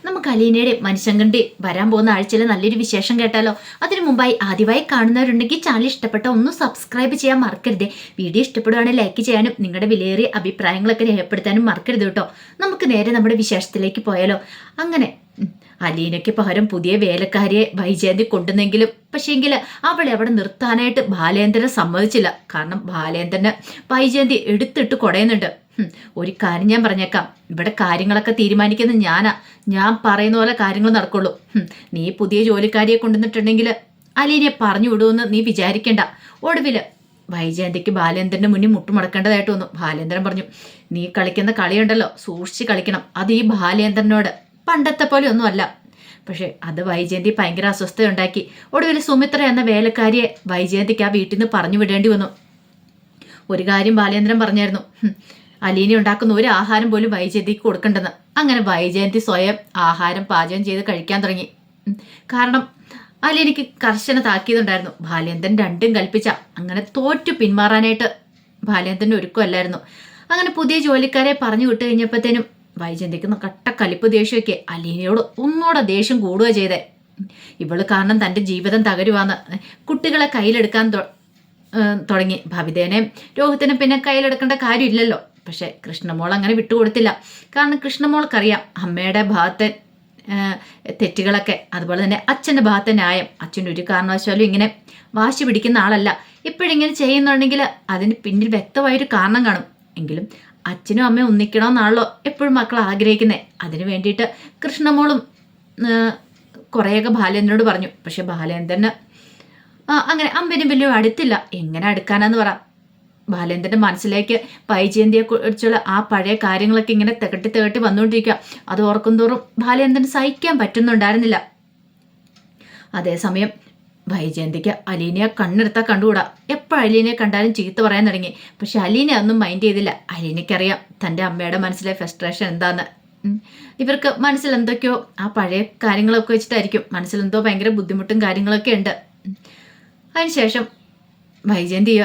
നമുക്ക് അലീനയുടെ മനുഷ്യങ്കണ്ടി വരാൻ പോകുന്ന ആഴ്ചയിൽ നല്ലൊരു വിശേഷം കേട്ടാലോ. അതിനു മുമ്പായി ആദ്യമായി കാണുന്നവരുണ്ടെങ്കിൽ ചാനൽ ഇഷ്ടപ്പെട്ട ഒന്ന് സബ്സ്ക്രൈബ് ചെയ്യാൻ മറക്കരുത്. വീഡിയോ ഇഷ്ടപ്പെടുവാണെങ്കിൽ ലൈക്ക് ചെയ്യാനും നിങ്ങളുടെ വിലയേറിയ അഭിപ്രായങ്ങളൊക്കെ രേഖപ്പെടുത്താനും മറക്കരുത് കേട്ടോ. നമുക്ക് നേരെ നമ്മുടെ വിശേഷത്തിലേക്ക് പോയാലോ. അങ്ങനെ അലീനയ്ക്ക് പകരം പുതിയ വേലക്കാരിയെ വൈജയന്തി കൊണ്ടുവന്നെങ്കിലും പക്ഷേങ്കിൽ അവളെ അവിടെ നിർത്താനായിട്ട് ബാലേന്ദ്രൻ സമ്മതിച്ചില്ല. കാരണം ബാലേന്ദ്രന് വൈജയന്തി എടുത്തിട്ട് കുടയുന്നുണ്ട്. ഒരു കാര്യം ഞാൻ പറഞ്ഞേക്കാം, ഇവിടെ കാര്യങ്ങളൊക്കെ തീരുമാനിക്കുന്നത് ഞാനാ. ഞാൻ പറയുന്ന പോലെ കാര്യങ്ങൾ നടക്കുള്ളൂ. നീ പുതിയ ജോലിക്കാരിയെ കൊണ്ടുവന്നിട്ടുണ്ടെങ്കിൽ അലീനയെ പറഞ്ഞു വിടുമെന്ന് നീ വിചാരിക്കേണ്ട. ഒടുവില് വൈജയന്തിക്ക് ബാലേന്ദ്രന്റെ മുന്നിൽ മുട്ടുമടക്കേണ്ടതായിട്ട് വന്നു. ബാലേന്ദ്രൻ പറഞ്ഞു, നീ കളിക്കുന്ന കളിയുണ്ടല്ലോ, സൂക്ഷിച്ച് കളിക്കണം. അത് ഈ ബാലേന്ദ്രനോട് പണ്ടത്തെ പോലെ ഒന്നും അല്ല. പക്ഷെ അത് വൈജയന്തി ഭയങ്കര അസ്വസ്ഥയുണ്ടാക്കി. ഒടുവിൽ സുമിത്ര എന്ന വേലക്കാരിയെ വൈജയന്തിക്ക് ആ വീട്ടിൽ നിന്ന് പറഞ്ഞു വിടേണ്ടി വന്നു. ഒരു കാര്യം ബാലേന്ദ്രൻ പറഞ്ഞായിരുന്നു, അലീന ഉണ്ടാക്കുന്ന ഒരു ആഹാരം പോലും വൈജയന്തിക്ക് കൊടുക്കണ്ടെന്ന്. അങ്ങനെ വൈജയന്തി സ്വയം ആഹാരം പാചകം ചെയ്ത് കഴിക്കാൻ തുടങ്ങി. കാരണം അലീനയ്ക്ക് കർശന താക്കീതുണ്ടായിരുന്നു. ബാലേന്ദ്രൻ രണ്ടും കൽപ്പിച്ച അങ്ങനെ തോറ്റു പിന്മാറാനായിട്ട് ബാലേന്ദ്രൻ ഒരുക്കമല്ലായിരുന്നു. അങ്ങനെ പുതിയ ജോലിക്കാരെ പറഞ്ഞു വിട്ട് കഴിഞ്ഞപ്പോഴത്തേനും വൈജയന്തിക്ക് കട്ട കലിപ്പ് ദേഷ്യമൊക്കെ. അലീനയോട് ഒന്നുകൂടെ ദേഷ്യം കൂടുക ചെയ്തേ. ഇവള് കാരണം തൻ്റെ ജീവിതം തകരുവാന്ന് കുട്ടികളെ കയ്യിലെടുക്കാൻ തുടങ്ങി. ഭവിതേനെയും രോഹിത്തിനും പിന്നെ കയ്യിലെടുക്കേണ്ട കാര്യമില്ലല്ലോ. പക്ഷെ കൃഷ്ണമോൾ അങ്ങനെ വിട്ടുകൊടുത്തില്ല. കാരണം കൃഷ്ണമോൾക്കറിയാം അമ്മയുടെ ഭാഗത്തെ തെറ്റുകളൊക്കെ, അതുപോലെ തന്നെ അച്ഛൻ്റെ ഭാഗത്തെ ന്യായം. അച്ഛൻ ഒരു കാരണവശാലും ഇങ്ങനെ വാശി പിടിക്കുന്ന ആളല്ല. ഇപ്പോഴിങ്ങനെ ചെയ്യുന്നുണ്ടെങ്കിൽ അതിന് പിന്നിൽ വ്യക്തമായൊരു കാരണം കാണും. എങ്കിലും അച്ഛനും അമ്മയും ഒന്നിക്കണമെന്നാണല്ലോ എപ്പോഴും മക്കൾ ആഗ്രഹിക്കുന്നത്. അതിന് വേണ്ടിയിട്ട് കൃഷ്ണമോളും കുറേയൊക്കെ ബാലേന്ദ്രനോട് പറഞ്ഞു. പക്ഷെ ബാലേന്ദ്രന് അങ്ങനെ അമ്പനും വലിയ അടുത്തില്ല. എങ്ങനെ അടുക്കാനാന്ന് പറ. ബാലേന്ദ്രന്റെ മനസ്സിലേക്ക് വൈജയന്തിയെ കുറിച്ചുള്ള ആ പഴയ കാര്യങ്ങളൊക്കെ ഇങ്ങനെ തികട്ടി വന്നുകൊണ്ടിരിക്കുക. അത് ഓർക്കും തോറും ബാലേന്ദ്രന് സഹിക്കാൻ പറ്റുന്നുണ്ടായിരുന്നില്ല. അതേസമയം വൈജയന്തിക്ക് അലീനയെ കണ്ണെടുത്താൽ കണ്ടുകൂടാ. എപ്പോൾ അലീനയെ കണ്ടാലും ചീത്ത പറയാൻ തുടങ്ങി. പക്ഷെ അലീന ഒന്നും മൈൻഡ് ചെയ്തില്ല. അലീനയ്ക്കറിയാം തൻ്റെ അമ്മയുടെ മനസ്സിലെ ഫ്രസ്ട്രേഷൻ എന്താന്ന്. ഇവർക്ക് മനസ്സിൽ എന്തൊക്കെയോ ആ പഴയ കാര്യങ്ങളൊക്കെ വെച്ചിട്ടായിരിക്കും. മനസ്സിലെന്തോ ഭയങ്കര ബുദ്ധിമുട്ടും കാര്യങ്ങളൊക്കെ ഉണ്ട്. അതിനുശേഷം വൈജയന്തി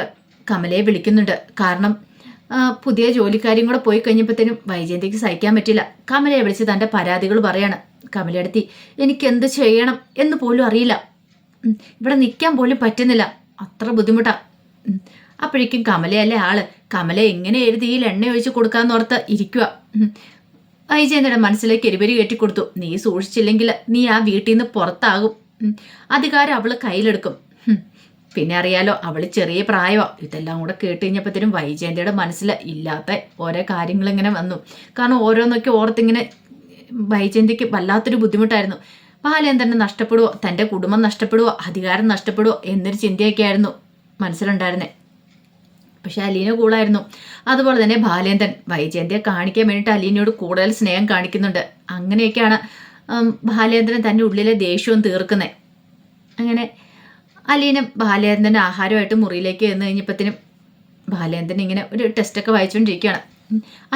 കമലയെ വിളിക്കുന്നുണ്ട്. കാരണം പുതിയ ജോലിക്കാരും കൂടെ പോയി കഴിഞ്ഞപ്പോഴത്തേനും വൈജയന്തിക്ക് സഹിക്കാൻ പറ്റില്ല. കമലയെ വിളിച്ച് തൻ്റെ പരാതികൾ പറയാണ്. കമലയെടുത്തി എനിക്ക് എന്ത് ചെയ്യണം എന്ന് പോലും അറിയില്ല. ഇവിടെ നിൽക്കാൻ പോലും പറ്റുന്നില്ല. അത്ര ബുദ്ധിമുട്ടാ. അപ്പോഴേക്കും കമലയല്ലേ ആള്. കമല എങ്ങനെ എഴുതി ഈ എണ്ണ ഒഴിച്ച് കൊടുക്കാന്നോർത്ത് ഇരിക്കുക. വൈജയന്തിയുടെ മനസ്സിലേക്ക് എരിപരി കെട്ടിക്കൊടുത്തു. നീ സൂക്ഷിച്ചില്ലെങ്കിൽ നീ ആ വീട്ടിൽ നിന്ന് പുറത്താകും. അധികാരം അവള് കയ്യിലെടുക്കും. പിന്നെ അറിയാലോ, അവള് ചെറിയ പ്രായമാ. ഇതെല്ലാം കൂടെ കേട്ട് കഴിഞ്ഞപ്പോഴത്തേനും വൈജയന്തിയുടെ മനസ്സിൽ ഇല്ലാത്ത ഓരോ കാര്യങ്ങളിങ്ങനെ വന്നു. കാരണം ഓരോന്നൊക്കെ ഓർത്തിങ്ങനെ വൈജയന്തിക്ക് വല്ലാത്തൊരു ബുദ്ധിമുട്ടായിരുന്നു. ബാലേന്ദ്രനെ നഷ്ടപ്പെടുവോ, തൻ്റെ കുടുംബം നഷ്ടപ്പെടുവോ, അധികാരം നഷ്ടപ്പെടുവോ എന്നൊരു ചിന്തയൊക്കെ ആയിരുന്നു മനസ്സിലുണ്ടായിരുന്നേ. പക്ഷെ അലീന കൂളായിരുന്നു. അതുപോലെ തന്നെ ബാലേന്ദ്രൻ വൈജയന്തിയെ കാണിക്കാൻ വേണ്ടിയിട്ട് അലീനയോട് കൂടുതൽ സ്നേഹം കാണിക്കുന്നുണ്ട്. അങ്ങനെയൊക്കെയാണ് ബാലേന്ദ്രൻ തൻ്റെ ഉള്ളിലെ ദേഷ്യവും തീർക്കുന്നത്. അങ്ങനെ അലീന ബാലേന്ദ്രൻ്റെ ആഹാരമായിട്ട് മുറിയിലേക്ക് ചെന്ന് കഴിഞ്ഞപ്പോഴത്തേനും ബാലേന്ദ്രൻ ഇങ്ങനെ ഒരു ടെസ്റ്റൊക്കെ വായിച്ചുകൊണ്ടിരിക്കുകയാണ്.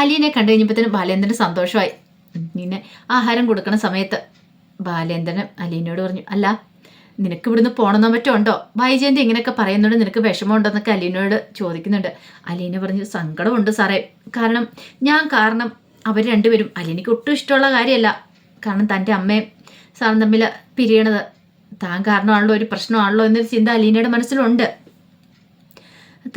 അലീനെ കണ്ടു കഴിഞ്ഞപ്പോഴത്തേനും ബാലേന്ദ്രന് സന്തോഷമായി. ഇങ്ങനെ ആഹാരം കൊടുക്കുന്ന സമയത്ത് ബാലേന്ദ്രൻ അലീനയോട് പറഞ്ഞു, അല്ല നിനക്ക് ഇവിടുന്ന് പോകണമെന്നോ മറ്റോ ഉണ്ടോ? വൈജയന്തി ഇങ്ങനെയൊക്കെ പറയുന്നുണ്ട്, നിനക്ക് വിഷമമുണ്ടോ എന്നൊക്കെ അലീനയോട് ചോദിക്കുന്നുണ്ട്. അലീന പറഞ്ഞു, സങ്കടമുണ്ട് സാറേ. കാരണം അവർ രണ്ടുപേരും അലീനയ്ക്ക് ഒട്ടും ഇഷ്ടമുള്ള കാര്യമല്ല. കാരണം തൻ്റെ അമ്മയും സാറും തമ്മിൽ പിരിയണത് താൻ കാരണമാണല്ലോ, ഒരു പ്രശ്നമാണല്ലോ എന്നൊരു ചിന്ത അലീനയുടെ മനസ്സിലുണ്ട്.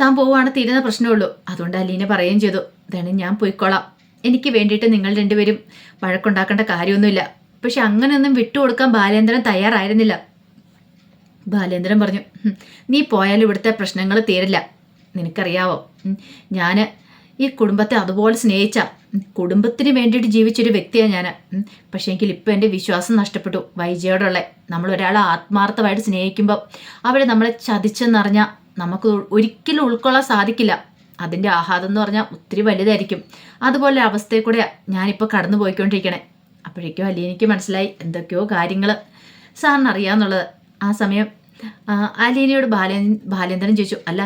താൻ പോവുകയാണ് തീരുന്ന പ്രശ്നമുള്ളൂ. അതുകൊണ്ട് അലീന പറയുകയും ചെയ്തു, ഇതാണ് ഞാൻ പോയിക്കോളാം. എനിക്ക് വേണ്ടിയിട്ട് നിങ്ങൾ രണ്ടുപേരും വഴക്കുണ്ടാക്കേണ്ട കാര്യമൊന്നുമില്ല. പക്ഷെ അങ്ങനെയൊന്നും വിട്ടുകൊടുക്കാൻ ബാലേന്ദ്രൻ തയ്യാറായിരുന്നില്ല. ബാലേന്ദ്രൻ പറഞ്ഞു, നീ പോയാലും ഇവിടുത്തെ പ്രശ്നങ്ങൾ തീരില്ല. നിനക്കറിയാവോ, ഞാൻ ഈ കുടുംബത്തെ അതുപോലെ സ്നേഹിച്ച കുടുംബത്തിന് വേണ്ടിയിട്ട് ജീവിച്ചൊരു വ്യക്തിയാണ് ഞാൻ. പക്ഷേ എങ്കിൽ ഇപ്പം എൻ്റെ വിശ്വാസം നഷ്ടപ്പെട്ടു വൈജയോടുള്ള. നമ്മൾ ഒരാളെ ആത്മാർത്ഥമായിട്ട് സ്നേഹിക്കുമ്പോൾ അവർ നമ്മളെ ചതിച്ചെന്നറിഞ്ഞാൽ നമുക്ക് ഒരിക്കലും ഉൾക്കൊള്ളാൻ സാധിക്കില്ല. അതിൻ്റെ ആഘാതം എന്ന് പറഞ്ഞാൽ ഒത്തിരി വലുതായിരിക്കും. അതുപോലെ അവസ്ഥയിൽ കൂടെ ഞാനിപ്പോൾ കടന്നു പോയിക്കൊണ്ടിരിക്കണേ. അപ്പോഴേക്കും അലീനയ്ക്ക് മനസ്സിലായി എന്തൊക്കെയോ കാര്യങ്ങൾ സാറിന് അറിയാമെന്നുള്ളത്. ആ സമയം അലീനയോട് ബാലേന്ദ്രൻ ചോദിച്ചു, അല്ല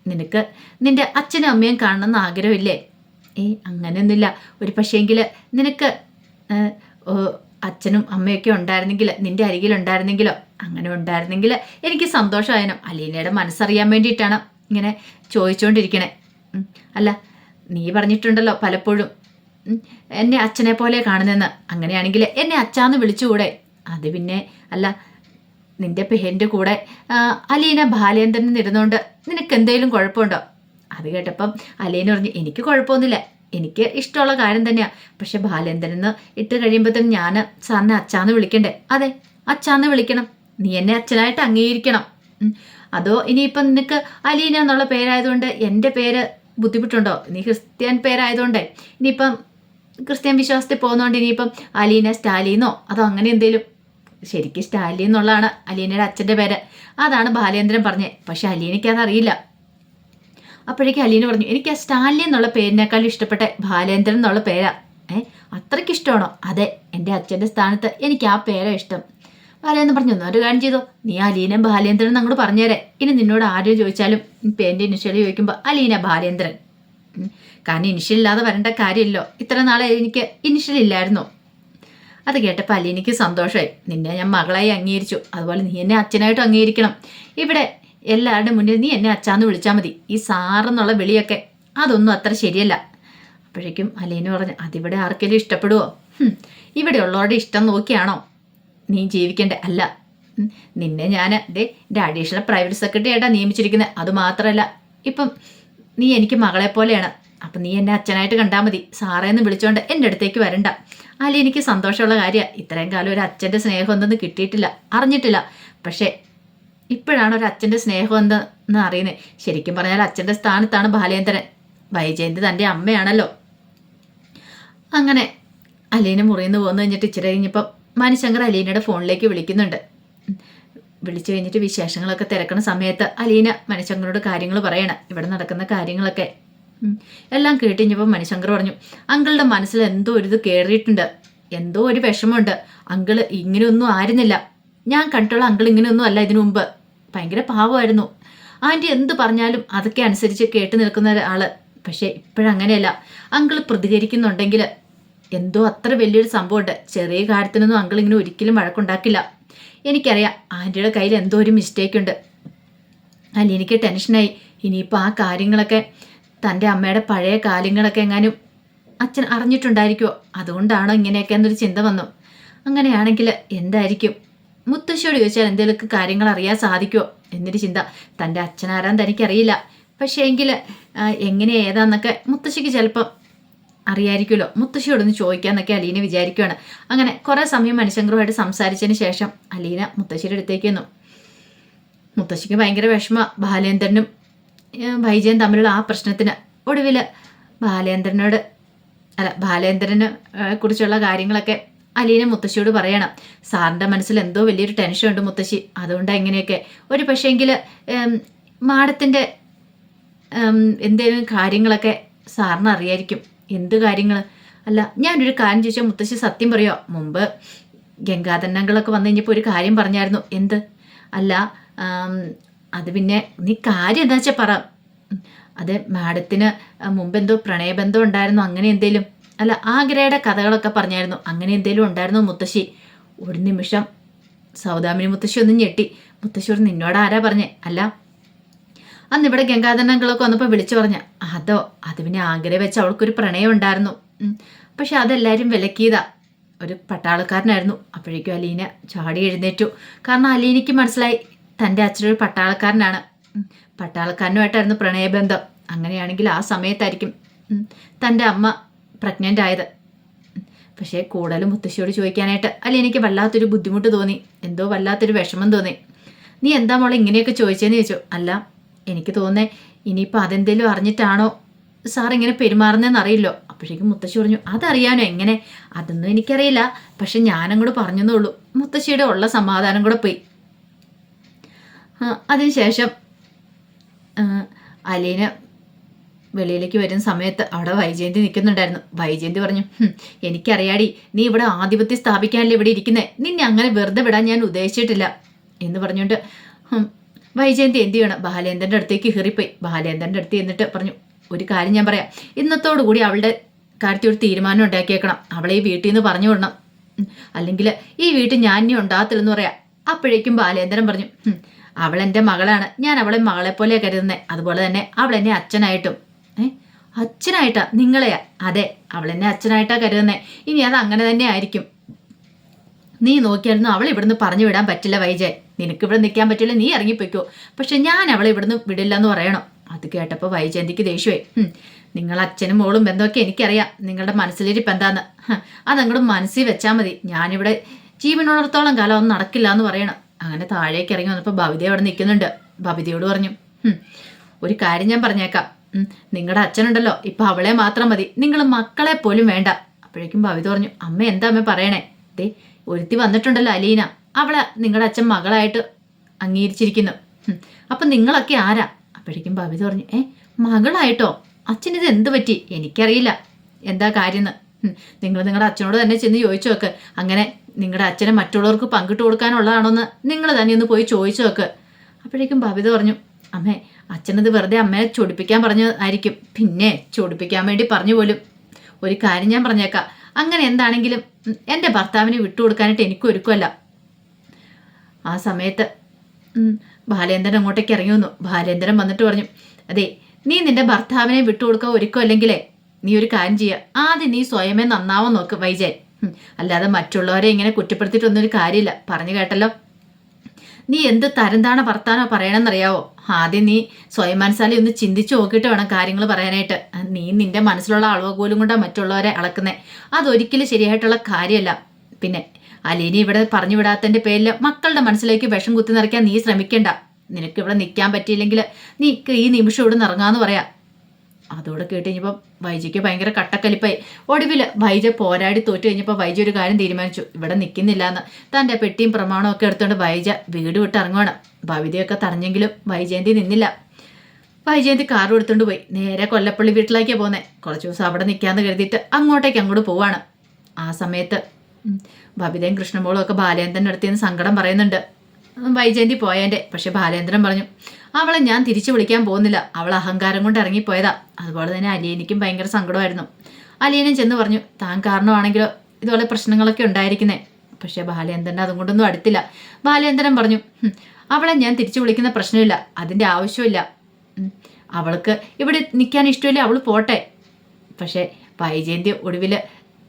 നിനക്ക് നിൻ്റെ അച്ഛനും അമ്മയും കാണണമെന്ന് ആഗ്രഹമില്ലേ? അങ്ങനെയൊന്നുമില്ല. ഒരു പക്ഷേങ്കിൽ നിനക്ക് അച്ഛനും അമ്മയൊക്കെ ഉണ്ടായിരുന്നെങ്കിൽ, നിൻ്റെ അരികിലുണ്ടായിരുന്നെങ്കിലോ, അങ്ങനെ ഉണ്ടായിരുന്നെങ്കിൽ എനിക്ക് സന്തോഷമായനും. അലീനയുടെ മനസ്സറിയാൻ വേണ്ടിയിട്ടാണ് ഇങ്ങനെ ചോദിച്ചുകൊണ്ടിരിക്കണേ. അല്ല നീ പറഞ്ഞിട്ടുണ്ടല്ലോ പലപ്പോഴും എന്നെ അച്ഛനെ പോലെ കാണുന്നെന്ന്. അങ്ങനെയാണെങ്കിൽ എന്നെ അച്ഛാന്ന് വിളിച്ചുകൂടെ? അത് പിന്നെ അല്ല, നിന്റെ പേരിൻ്റെ കൂടെ അലീന ബാലേന്ദ്രൻ ഇരുന്നുകൊണ്ട് നിനക്ക് എന്തെങ്കിലും കുഴപ്പമുണ്ടോ? അത് കേട്ടപ്പം അലീന പറഞ്ഞു, എനിക്ക് കുഴപ്പമൊന്നുമില്ല, എനിക്ക് ഇഷ്ടമുള്ള കാര്യം തന്നെയാണ്. പക്ഷെ ബാലേന്ദ്രൻ എന്ന് ഇട്ട് കഴിയുമ്പോഴത്തേനും ഞാൻ സാറിനെ അച്ഛാന്ന് വിളിക്കണ്ടേ? അതെ, അച്ഛാന്ന് വിളിക്കണം. നീ എന്നെ അച്ഛനായിട്ട് അംഗീകരിക്കണം. അതോ ഇനിയിപ്പം നിനക്ക് അലീന എന്നുള്ള പേരായതുകൊണ്ട് എൻ്റെ പേര് ബുദ്ധിമുട്ടുണ്ടോ? നീ ക്രിസ്ത്യൻ പേരായതുകൊണ്ടേ ഇനിയിപ്പം ക്രിസ്ത്യൻ വിശ്വാസത്തിൽ പോകുന്നതുകൊണ്ട് ഇനിയിപ്പം അലീന സ്റ്റാലിന്നോ അതോ അങ്ങനെ എന്തേലും. ശരിക്കും സ്റ്റാലിൻ എന്നുള്ളതാണ് അലീനയുടെ അച്ഛൻ്റെ പേര്. അതാണ് ബാലേന്ദ്രൻ പറഞ്ഞത്. പക്ഷെ അലീനയ്ക്ക് അതറിയില്ല. അപ്പോഴേക്കും അലീന പറഞ്ഞു, എനിക്ക് ആ സ്റ്റാലിൻ എന്നുള്ള പേരിനേക്കാളും ഇഷ്ടപ്പെട്ട ബാലേന്ദ്രൻ എന്നുള്ള പേരാ. അത്രയ്ക്ക് ഇഷ്ടമാണോ? അതെ, എൻ്റെ അച്ഛൻ്റെ സ്ഥാനത്ത് എനിക്ക് ആ പേരാ ഇഷ്ടം. ബാലേന്ദ്രൻ പറഞ്ഞു, ഒരു കാര്യം ചെയ്തോ, നീ അലീന ബാലേന്ദ്രൻ അങ്ങോട്ട് പറഞ്ഞേരെ. ഇനി നിന്നോട് ആരും ചോദിച്ചാലും പേരിൻ്റെ ഇനിഷ്യൽ ചോദിക്കുമ്പോൾ അലീന ബാലേന്ദ്രൻ. കാരണം ഇനിഷ്യൽ ഇല്ലാതെ വരേണ്ട കാര്യമില്ലല്ലോ. ഇത്ര നാളെ എനിക്ക് ഇനിഷ്യൽ ഇല്ലായിരുന്നു. അത് കേട്ടപ്പോൾ അലീനയ്ക്ക് സന്തോഷമായി. നിന്നെ ഞാൻ മകളായി അംഗീകരിച്ചു, അതുപോലെ നീ എന്നെ അച്ഛനായിട്ട് അംഗീകരിക്കണം. ഇവിടെ എല്ലാവരുടെ മുന്നിൽ നീ എന്നെ അച്ഛാന്ന് വിളിച്ചാൽ മതി. ഈ സാറെന്നുള്ള വിളിയൊക്കെ അതൊന്നും അത്ര ശരിയല്ല. അപ്പോഴേക്കും അലീന പറഞ്ഞു, അതിവിടെ ആർക്കെങ്കിലും ഇഷ്ടപ്പെടുവോ? ഇവിടെ ഉള്ളവരുടെ ഇഷ്ടം നോക്കിയാണോ നീ ജീവിക്കണ്ടേ? അല്ല, നിന്നെ ഞാൻ എൻ്റെ അഡീഷണൽ പ്രൈവറ്റ് സെക്രട്ടറി ആയിട്ടാണ് നിയമിച്ചിരിക്കുന്നത്. അതുമാത്രമല്ല, ഇപ്പം നീ എനിക്ക് മകളെ പോലെയാണ്. അപ്പം നീ എന്നെ അച്ഛനായിട്ട് കണ്ടാൽ മതി. സാറേന്ന് വിളിച്ചോണ്ട് എൻ്റെ അടുത്തേക്ക് വരണ്ട. അല്ല, എനിക്ക് സന്തോഷമുള്ള കാര്യമാണ്. ഇത്രയും കാലം ഒരു അച്ഛൻ്റെ സ്നേഹം എന്തെന്ന് കിട്ടിയിട്ടില്ല, അറിഞ്ഞിട്ടില്ല. പക്ഷേ ഇപ്പോഴാണ് ഒരു അച്ഛൻ്റെ സ്നേഹം എന്തെന്ന് അറിയുന്നത്. ശരിക്കും പറഞ്ഞാൽ അച്ഛൻ്റെ സ്ഥാനത്താണ് ബാലേന്ദ്രൻ. വൈജയന്തി തൻ്റെ അമ്മയാണല്ലോ. അങ്ങനെ അലീന മുറിയിൽ നിന്ന് പോന്നു കഴിഞ്ഞിട്ട് ഇച്ചിരി കഴിഞ്ഞപ്പം മണിശങ്കർ അലീനയുടെ ഫോണിലേക്ക് വിളിക്കുന്നുണ്ട്. വിളിച്ചു കഴിഞ്ഞിട്ട് വിശേഷങ്ങളൊക്കെ തിരക്കണ സമയത്ത് അലീന മണിശങ്കരോട് കാര്യങ്ങൾ പറയണം, ഇവിടെ നടക്കുന്ന കാര്യങ്ങളൊക്കെ. എല്ലാം കേട്ടുകഴിഞ്ഞപ്പോൾ മണിശങ്കർ പറഞ്ഞു, അങ്കിളുടെ മനസ്സിൽ എന്തോ ഒരു ഇത് കയറിയിട്ടുണ്ട്, എന്തോ ഒരു വിഷമമുണ്ട്. അങ്കിള് ഇങ്ങനെയൊന്നും ആയിരുന്നില്ല. ഞാൻ കണ്ടിട്ടുള്ള അങ്കിൾ ഇങ്ങനെയൊന്നും അല്ല ഇതിനു മുമ്പ്. ഭയങ്കര പാവമായിരുന്നു. ആൻറ്റി എന്ത് പറഞ്ഞാലും അതൊക്കെ അനുസരിച്ച് കേട്ട് നിൽക്കുന്ന ഒരാള്. പക്ഷേ ഇപ്പോഴങ്ങനെയല്ല. അങ്കിൾ പ്രതികരിക്കുന്നുണ്ടെങ്കിൽ എന്തോ അത്ര വലിയൊരു സംഭവമുണ്ട്. ചെറിയ കാര്യത്തിനൊന്നും അങ്കിൾ ഇങ്ങനെ ഒരിക്കലും വഴക്കുണ്ടാക്കില്ല. എനിക്കറിയാം ആൻറ്റിയുടെ കയ്യിൽ എന്തോ ഒരു മിസ്റ്റേക്ക് ഉണ്ട്. അല്ല, എനിക്ക് ടെൻഷനായി. ഇനിയിപ്പോൾ ആ കാര്യങ്ങളൊക്കെ തൻ്റെ അമ്മയുടെ പഴയ കാര്യങ്ങളൊക്കെ എങ്ങാനും അച്ഛൻ അറിഞ്ഞിട്ടുണ്ടായിരിക്കുമോ? അതുകൊണ്ടാണോ ഇങ്ങനെയൊക്കെ എന്നൊരു ചിന്ത വന്നു. അങ്ങനെയാണെങ്കിൽ എന്തായിരിക്കും? മുത്തശ്ശിയോട് ചോദിച്ചാൽ എന്തെങ്കിലുമൊക്കെ കാര്യങ്ങൾ അറിയാൻ സാധിക്കുമോ എന്നൊരു ചിന്ത. തൻ്റെ അച്ഛനാരാന്ന് തനിക്കറിയില്ല, പക്ഷേ എങ്കിൽ എങ്ങനെ ഏതാന്നൊക്കെ മുത്തശ്ശിക്ക് ചിലപ്പം അറിയായിരിക്കുമല്ലോ. മുത്തശ്ശിയോടൊന്ന് ചോദിക്കാമെന്നൊക്കെ അലീന വിചാരിക്കുകയാണ്. അങ്ങനെ കുറേ സമയം മണിശങ്കറുമായിട്ട് സംസാരിച്ചതിന് ശേഷം അലീന മുത്തശ്ശിയുടെ അടുത്തേക്ക് വന്നു. മുത്തശ്ശിക്ക് ഭയങ്കര വിഷമ ബാലേന്ദ്രനും വൈജയൻ തമ്മിലുള്ള ആ പ്രശ്നത്തിന്. ഒടുവിൽ ബാലേന്ദ്രനെ കുറിച്ചുള്ള കാര്യങ്ങളൊക്കെ അലീന മുത്തശ്ശിയോട് പറയണം. സാറിൻ്റെ മനസ്സിൽ എന്തോ വലിയൊരു ടെൻഷൻ ഉണ്ട് മുത്തശ്ശി, അതുകൊണ്ടാണ് ഇങ്ങനെയൊക്കെ. ഒരു പക്ഷേങ്കിൽ മാഡത്തിൻ്റെ എന്തെങ്കിലും കാര്യങ്ങളൊക്കെ സാറിന് അറിയായിരിക്കും. എന്ത് കാര്യങ്ങൾ? അല്ല, ഞാനൊരു കാര്യം ചോദിച്ചാൽ മുത്തശ്ശി സത്യം പറയുമോ? മുമ്പ് ഗംഗാധരനങ്ങളൊക്കെ വന്നു കഴിഞ്ഞപ്പോൾ ഒരു കാര്യം പറഞ്ഞായിരുന്നു. എന്ത്? അല്ല, അത് പിന്നെ നീ കാര്യം എന്താ വെച്ചാൽ പറ. അതെ, മാഡത്തിന് മുമ്പെന്തോ പ്രണയബന്ധം ഉണ്ടായിരുന്നു, അങ്ങനെ എന്തേലും? അല്ല, ആഗ്രയുടെ കഥകളൊക്കെ പറഞ്ഞായിരുന്നു, അങ്ങനെ എന്തേലും ഉണ്ടായിരുന്നോ മുത്തശ്ശി? ഒരു നിമിഷം സൗദാമിനി മുത്തശ്ശി ഒന്നും ഞെട്ടി. മുത്തശ്ശിയോട് നിന്നോട് ആരാ പറഞ്ഞേ? അല്ല, അന്ന് ഇവിടെ ഗംഗാധരനങ്ങളൊക്കെ വന്നപ്പോൾ വിളിച്ചു പറഞ്ഞ അതോ? അത് പിന്നെ ആഗ്രഹ വെച്ച് അവൾക്കൊരു പ്രണയം ഉണ്ടായിരുന്നു. പക്ഷെ അതെല്ലാവരും വിലക്കിയതാ. ഒരു പട്ടാളക്കാരനായിരുന്നു. അപ്പോഴേക്കും അലീന ചാടി എഴുന്നേറ്റു. കാരണം അലീനയ്ക്ക് മനസ്സിലായി തൻ്റെ അച്ഛനൊരു പട്ടാളക്കാരനാണ്. പട്ടാളക്കാരനുമായിട്ടായിരുന്നു പ്രണയബന്ധം. അങ്ങനെയാണെങ്കിൽ ആ സമയത്തായിരിക്കും തൻ്റെ അമ്മ പ്രഗ്നൻ്റ് ആയത്. പക്ഷേ കൂടുതലും മുത്തശ്ശിയോട് ചോദിക്കാനായിട്ട് അലീനയ്ക്ക് വല്ലാത്തൊരു ബുദ്ധിമുട്ട് തോന്നി. എന്തോ വല്ലാത്തൊരു വിഷമം തോന്നി. നീ എന്താ മോളെ ഇങ്ങനെയൊക്കെ ചോദിച്ചതെന്ന് ചോദിച്ചു. അല്ല, എനിക്ക് തോന്നേ ഇനിയിപ്പോൾ അതെന്തേലും അറിഞ്ഞിട്ടാണോ സാർ ഇങ്ങനെ പെരുമാറുന്നതെന്ന് അറിയില്ലോ. അപ്പോഴേക്കും മുത്തശ്ശി പറഞ്ഞു, അതറിയാനോ എങ്ങനെ? അതൊന്നും എനിക്കറിയില്ല, പക്ഷെ ഞാനങ്ങോട്ട് പറഞ്ഞതേ ഉള്ളൂ. മുത്തശ്ശിയുടെ ഉള്ള സമാധാനം കൂടെ പോയി. അതിനുശേഷം അലീന വെളിയിലേക്ക് വരുന്ന സമയത്ത് അവിടെ വൈജയന്തി നിൽക്കുന്നുണ്ടായിരുന്നു. വൈജയന്തി പറഞ്ഞു, എനിക്കറിയാടി, നീ ഇവിടെ ആധിപത്യം സ്ഥാപിക്കാനല്ലേ ഇവിടെ ഇരിക്കുന്നത്. നിന്നെ അങ്ങനെ വെറുതെ വിടാൻ ഞാൻ ഉദ്ദേശിച്ചിട്ടില്ല എന്ന് പറഞ്ഞുകൊണ്ട് വൈജയന്തി എന്ത് ചെയ്യണം, ബാലേന്ദ്രൻ്റെ അടുത്തേക്ക് കയറിപ്പോയി. ബാലേന്ദ്രൻ്റെ അടുത്ത് എന്നിട്ട് പറഞ്ഞു, ഒരു കാര്യം ഞാൻ പറയാം, ഇന്നത്തോടു കൂടി അവളുടെ കാര്യത്തിൽ ഒരു തീരുമാനം ഉണ്ടാക്കിയേക്കണം. അവളെ ഈ വീട്ടിൽ നിന്ന് പറഞ്ഞു വിടണം, അല്ലെങ്കിൽ ഈ വീട്ടിൽ ഞാൻ ഇനി ഉണ്ടാകത്തില്ലെന്ന് പറയാം. അപ്പോഴേക്കും ബാലേന്ദ്രൻ പറഞ്ഞു, അവളെൻ്റെ മകളാണ്, ഞാൻ അവളെ മകളെ പോലെ കരുതുന്നത്, അതുപോലെ തന്നെ അവൾ എന്നെ അച്ഛനായിട്ടും. അച്ഛനായിട്ടാ? നിങ്ങളെയാ? അതെ, അവളെന്നെ അച്ഛനായിട്ടാ കരുതുന്നേ. ഇനി അത് അങ്ങനെ തന്നെ ആയിരിക്കും. നീ നോക്കിയായിരുന്നു അവൾ ഇവിടുന്ന് പറഞ്ഞു വിടാൻ പറ്റില്ല വൈജയ്. നിനക്ക് ഇവിടെ നിൽക്കാൻ പറ്റില്ല, നീ ഇറങ്ങിപ്പോയിക്കോ. പക്ഷെ ഞാൻ അവളെ ഇവിടുന്ന് വിടില്ല എന്ന് പറയണം. അത് കേട്ടപ്പോൾ വൈജയന്തിക്ക് ദേഷ്യമായി. നിങ്ങൾ അച്ഛനും മോളും ബന്ധമൊക്കെ എനിക്കറിയാം. നിങ്ങളുടെ മനസ്സിലിരിപ്പ് എന്താന്ന് അതങ്ങോട്ട് മനസ്സിൽ വെച്ചാൽ മതി. ഞാനിവിടെ ജീവനുള്ളിടത്തോളം കാലം ഒന്നും നടക്കില്ല എന്ന് പറയണം. അങ്ങനെ താഴേക്ക് ഇറങ്ങി വന്നപ്പോൾ ഭവിത അവിടെ നിൽക്കുന്നുണ്ട്. ഭവിതയോട് പറഞ്ഞു, ഒരു കാര്യം ഞാൻ പറഞ്ഞേക്കാം. നിങ്ങളുടെ അച്ഛനുണ്ടല്ലോ, ഇപ്പൊ അവളെ മാത്രം മതി, നിങ്ങൾ മക്കളെ പോലും വേണ്ട. അപ്പോഴേക്കും ഭവിത പറഞ്ഞു, അമ്മ എന്താ അമ്മ പറയണേ? ദേ ഒരുത്തി വന്നിട്ടുണ്ടല്ലോ അലീന, അവളെ നിങ്ങളുടെ അച്ഛൻ മകളായിട്ട് അംഗീകരിച്ചിരിക്കുന്നു. അപ്പൊ നിങ്ങളൊക്കെ ആരാ? അപ്പോഴേക്കും ഭവിത പറഞ്ഞു, മകളായിട്ടോ? അച്ഛനിത് എന്ത് പറ്റി? എനിക്കറിയില്ല എന്താ കാര്യമെന്ന്. നിങ്ങൾ നിങ്ങളുടെ അച്ഛനോട് തന്നെ ചെന്ന് ചോദിച്ചു നോക്ക്. അങ്ങനെ നിങ്ങളുടെ അച്ഛനെ മറ്റുള്ളവർക്ക് പങ്കിട്ട് കൊടുക്കാനുള്ളതാണോന്ന് നിങ്ങൾ തന്നെ ഒന്ന് പോയി ചോദിച്ചു നോക്ക്. അപ്പോഴേക്കും ഭവിത പറഞ്ഞു, അമ്മേ അച്ഛനത് വെറുതെ അമ്മയെ ചൊടിപ്പിക്കാൻ പറഞ്ഞതായിരിക്കും. പിന്നെ ചൊടിപ്പിക്കാൻ വേണ്ടി പറഞ്ഞു പോലും. ഒരു കാര്യം ഞാൻ പറഞ്ഞേക്കാം, അങ്ങനെ എന്താണെങ്കിലും എൻ്റെ ഭർത്താവിനെ വിട്ടുകൊടുക്കാനായിട്ട് എനിക്ക് ഒരുക്കുമല്ല. ആ സമയത്ത് ബാലേന്ദ്രൻ അങ്ങോട്ടേക്ക് ഇറങ്ങി വന്നു. ബാലേന്ദ്രൻ വന്നിട്ട് പറഞ്ഞു, അതെ നീ നിന്റെ ഭർത്താവിനെ വിട്ടുകൊടുക്കാൻ ഒരുക്കമല്ലെങ്കിലേ നീ ഒരു കാര്യം ചെയ്യുക, ആദ്യം നീ സ്വയമേ നന്നാവാൻ നോക്ക് വൈജയ്. അല്ലാതെ മറ്റുള്ളവരെ ഇങ്ങനെ കുറ്റപ്പെടുത്തിയിട്ടൊന്നൊരു കാര്യമില്ല. പറഞ്ഞു കേട്ടല്ലോ, നീ എന്ത് തരംതാണ ഭർത്താനോ പറയണമെന്നറിയാവോ? ആദ്യം നീ സ്വയം മനസ്സാലി ഒന്ന് ചിന്തിച്ചു നോക്കിയിട്ട് വേണം കാര്യങ്ങൾ പറയാനായിട്ട്. നീ നിന്റെ മനസ്സിലുള്ള അളവ് പോലും കൊണ്ടാണ് മറ്റുള്ളവരെ അളക്കുന്നേ. അതൊരിക്കലും ശരിയായിട്ടുള്ള കാര്യമല്ല. പിന്നെ അലീനി ഇവിടെ പറഞ്ഞു വിടാത്തതിന്റെ പേരിൽ മക്കളുടെ മനസ്സിലേക്ക് വിഷം കുത്തി നിറയ്ക്കാൻ നീ ശ്രമിക്കണ്ട. നിനക്ക് ഇവിടെ നിൽക്കാൻ പറ്റിയില്ലെങ്കിൽ നീ ഈ നിമിഷം ഇവിടെ നിറങ്ങാന്ന് പറയാം. അതോടെ കേട്ട് കഴിഞ്ഞപ്പോൾ വൈജയ്ക്ക് ഭയങ്കര കട്ടക്കലിപ്പായി. ഒടുവിൽ വൈജ പോരാടി തോറ്റു കഴിഞ്ഞപ്പോൾ വൈജ ഒരു കാര്യം തീരുമാനിച്ചു, ഇവിടെ നിൽക്കുന്നില്ല എന്ന്. തൻ്റെ പെട്ടിയും പ്രമാണവും ഒക്കെ എടുത്തുകൊണ്ട് വൈജ വീട് വിട്ട് ഇറങ്ങുവാണ്. ഭവിതയൊക്കെ തടഞ്ഞെങ്കിലും വൈജയന്തി നിന്നില്ല. വൈജയന്തി കാറും എടുത്തുകൊണ്ട് പോയി നേരെ കൊല്ലപ്പള്ളി വീട്ടിലേക്കാണ് പോകുന്നത്. കുറച്ച് ദിവസം അവിടെ നിൽക്കാമെന്ന് കരുതിയിട്ട് അങ്ങോട്ട് പോവാണ്. ആ സമയത്ത് ഭവിതയും കൃഷ്ണമോളും ഒക്കെ ബാലേന്ദ്രൻ്റെ അടുത്ത് നിന്ന് സങ്കടം പറയുന്നുണ്ട് വൈജയന്തി പോയതിൻ്റെ. പക്ഷെ ബാലേന്ദ്രൻ പറഞ്ഞു, അവളെ ഞാൻ തിരിച്ചു വിളിക്കാൻ പോകുന്നില്ല, അവൾ അഹങ്കാരം കൊണ്ട് ഇറങ്ങിപ്പോയതാ. അതുപോലെ തന്നെ അലീനയ്ക്കും ഭയങ്കര സങ്കടമായിരുന്നു. അലീനൻ ചെന്ന് പറഞ്ഞു, താൻ കാരണമാണെങ്കിലോ ഇതുപോലെ പ്രശ്നങ്ങളൊക്കെ ഉണ്ടായിരിക്കുന്നേ. പക്ഷെ ബാലേന്ദ്രൻ അതും കൊണ്ടൊന്നും അടുത്തില്ല. ബാലേന്ദ്രൻ പറഞ്ഞു, അവളെ ഞാൻ തിരിച്ചു വിളിക്കുന്ന പ്രശ്നമില്ല, അതിൻ്റെ ആവശ്യമില്ല. അവൾക്ക് ഇവിടെ നിൽക്കാൻ ഇഷ്ടമില്ല, അവൾ പോട്ടെ. പക്ഷേ വൈജയന്തി ഒടുവിൽ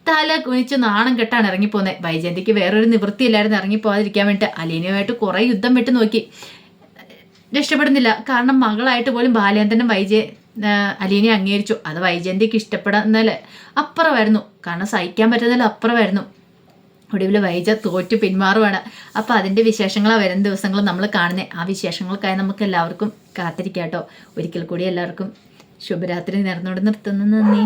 തല കുനിച്ച് നാണം കെട്ടാണ് ഇറങ്ങിപ്പോകുന്നത്. വൈജയന്തിക്ക് വേറൊരു നിവൃത്തിയില്ലായിരുന്നു ഇറങ്ങിപ്പോകാതിരിക്കാൻ വേണ്ടിയിട്ട്. അലീനയുമായിട്ട് കുറേ യുദ്ധം വിട്ട് നോക്കി, രക്ഷപ്പെടുന്നില്ല. കാരണം മകളായിട്ട് പോലും ബാലേന്ദ്രനും അലീനയെ അംഗീകരിച്ചു. അത് വൈജയന്തിക്ക് ഇഷ്ടപ്പെടുന്നതിൽ അപ്പുറമായിരുന്നു. കാരണം സഹിക്കാൻ പറ്റുന്നതിൽ അപ്പുറമായിരുന്നു. ഒടുവിൽ വൈജ തോറ്റു പിന്മാറുവാണ്. അപ്പോൾ അതിൻ്റെ വിശേഷങ്ങളാണ് വരും ദിവസങ്ങൾ നമ്മൾ കാണുന്നത്. ആ വിശേഷങ്ങൾക്കായി നമുക്ക് എല്ലാവർക്കും കാത്തിരിക്കാം കേട്ടോ. ഒരിക്കൽ കൂടി എല്ലാവർക്കും ശുഭരാത്രി നേർന്നുകൊണ്ട് നിർത്തുന്നു. നന്ദി.